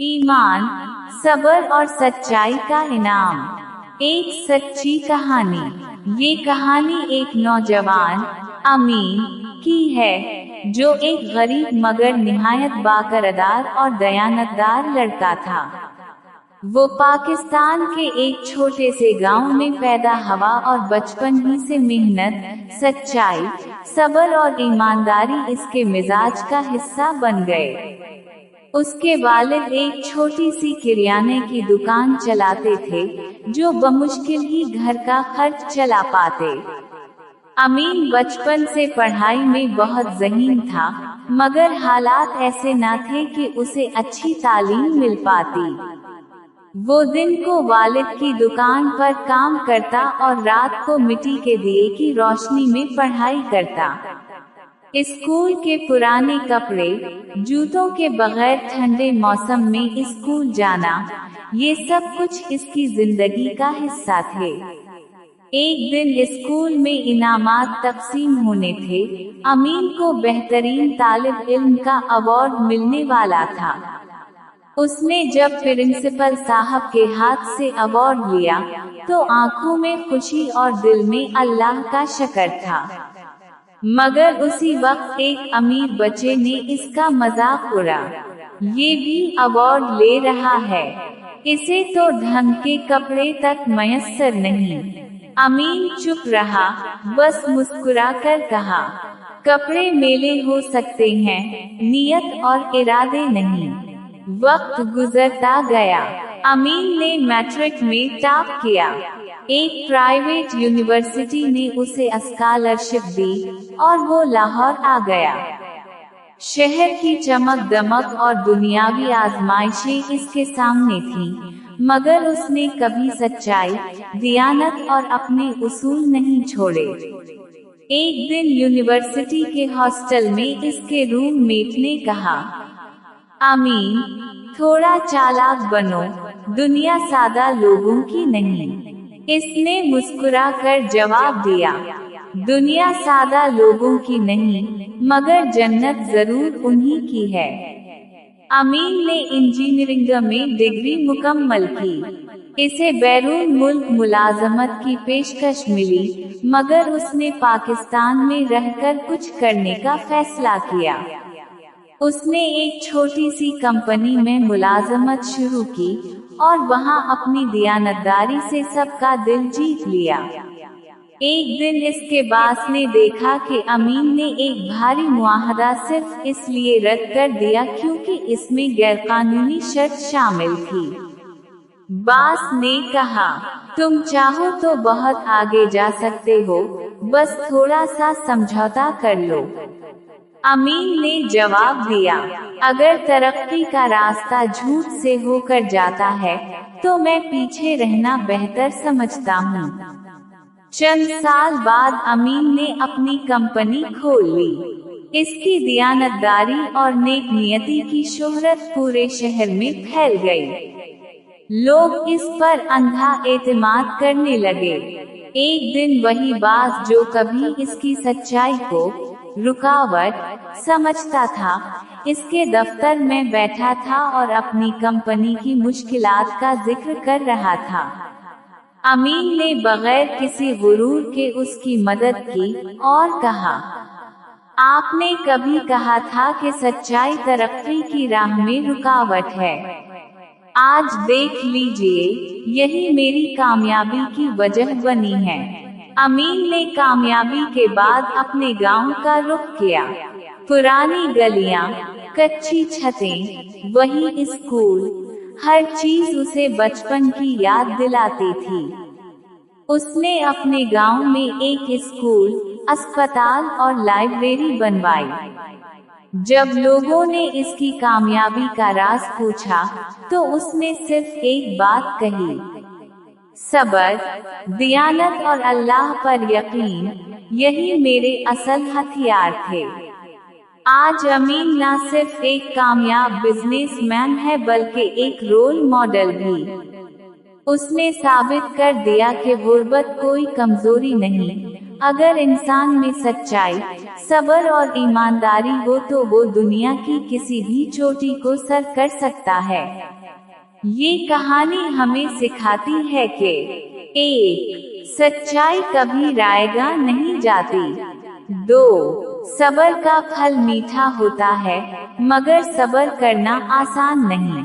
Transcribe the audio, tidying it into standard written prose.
ईमान, सब्र और सच्चाई का इनाम। एक सच्ची कहानी। ये कहानी एक नौजवान अमीन की है, जो एक गरीब मगर निहायत बाकरदार और दयानतदार लड़का था। वो पाकिस्तान के एक छोटे से गांव में पैदा हुआ और बचपन ही से मेहनत, सच्चाई, सब्र और ईमानदारी इसके मिजाज का हिस्सा बन गए। उसके वालिद एक छोटी सी किराने की दुकान चलाते थे, जो बमुश्किल ही घर का खर्च चला पाते। अमीन बचपन से पढ़ाई में बहुत ज़हीन था, मगर हालात ऐसे न थे कि उसे अच्छी तालीम मिल पाती। वो दिन को वालिद की दुकान पर काम करता और रात को मिट्टी के दिए की रोशनी में पढ़ाई करता। स्कूल के पुराने कपड़े, जूतों के बगैर ठंडे मौसम में स्कूल जाना, ये सब कुछ इसकी जिंदगी का हिस्सा थे। एक दिन स्कूल में इनामात तकसीम होने थे। अमीन को बेहतरीन तालिब इल्म का अवार्ड मिलने वाला था। उसने जब प्रिंसिपल साहब के हाथ से अवार्ड लिया, तो आंखों में खुशी और दिल में अल्लाह का शुक्र था। मगर उसी वक्त एक अमीर बच्चे ने इसका मजाक उड़ा। ये भी अवार्ड ले रहा है, इसे तो ढंग के कपड़े तक मयस्सर नहीं। अमीन चुप रहा, बस मुस्कुराकर कहा, कपड़े मेले हो सकते हैं, नियत और इरादे नहीं। वक्त गुजरता गया। अमीन ने मैट्रिक में टॉप किया। एक प्राइवेट यूनिवर्सिटी ने उसे स्कॉलरशिप दी और वो लाहौर आ गया। शहर की चमक दमक और दुनियावी आजमाइशें इसके सामने थीं, मगर उसने कभी सच्चाई, दियानत और अपने उसूल नहीं छोड़े। एक दिन यूनिवर्सिटी के हॉस्टल में इसके रूममेट ने कहा, अमीन, थोड़ा चालाक बनो, दुनिया सादा लोगों की नहीं। इसने मुस्कुराकर जवाब दिया, दुनिया सादा लोगों की नहीं, मगर जन्नत जरूर उन्हीं की है। अमीन ने इंजीनियरिंग में डिग्री मुकम्मल की। इसे बैरून मुल्क मुलाजमत की पेशकश मिली, मगर उसने पाकिस्तान में रहकर कुछ करने का फैसला किया। उसने एक छोटी सी कंपनी में मुलाजमत शुरू की और वहां अपनी दियानतदारी से सबका दिल जीत लिया। एक दिन इसके बास ने देखा कि अमीन ने एक भारी मुआहदा सिर्फ इसलिए रद्द कर दिया क्योंकि इसमें गैरकानूनी शर्त शामिल थी। बास ने कहा, तुम चाहो तो बहुत आगे जा सकते हो, बस थोड़ा सा समझौता कर लो। अमीन ने जवाब दिया, अगर तरक्की का रास्ता झूठ से होकर जाता है, तो मैं पीछे रहना बेहतर समझता हूँ। चंद साल बाद अमीन ने अपनी कंपनी खोल ली। इसकी दियानतदारी और नेक नियति की शोहरत पूरे शहर में फैल गई। लोग इस पर अंधा एतमाद करने लगे। एक दिन वही बास जो कभी इसकी सच्चाई को रुकावट समझता था, इसके दफ्तर में बैठा था और अपनी कंपनी की मुश्किलात का जिक्र कर रहा था। अमीन ने बगैर किसी गुरूर के उसकी मदद की और कहा, आपने कभी कहा था कि सच्चाई तरक्की की राह में रुकावट है। आज देख लीजिए, यही मेरी कामयाबी की वजह बनी है। अमीन ने कामयाबी के बाद अपने गांव का रुख किया। पुरानी गलियां, कच्ची छतें, वही स्कूल, हर चीज उसे बचपन की याद दिलाती थी। उसने अपने गांव में एक स्कूल, अस्पताल और लाइब्रेरी बनवाई। जब लोगों ने इसकी कामयाबी का राज पूछा, तो उसने सिर्फ एक बात कही, सब्र, दियानत और अल्लाह पर यकीन, यही मेरे असल हथियार थे। आज अमीन न सिर्फ एक कामयाब बिजनेसमैन है, बल्कि एक रोल मॉडल भी। उसने साबित कर दिया कि गुर्बत कोई कमजोरी नहीं, अगर इंसान में सच्चाई, सब्र और ईमानदारी हो तो वो दुनिया की किसी भी चोटी को सर कर सकता है। ये कहानी हमें सिखाती है कि 1. सच्चाई कभी रायगा नहीं जाती। 2. सब्र का फल मीठा होता है, मगर सब्र करना आसान नहीं।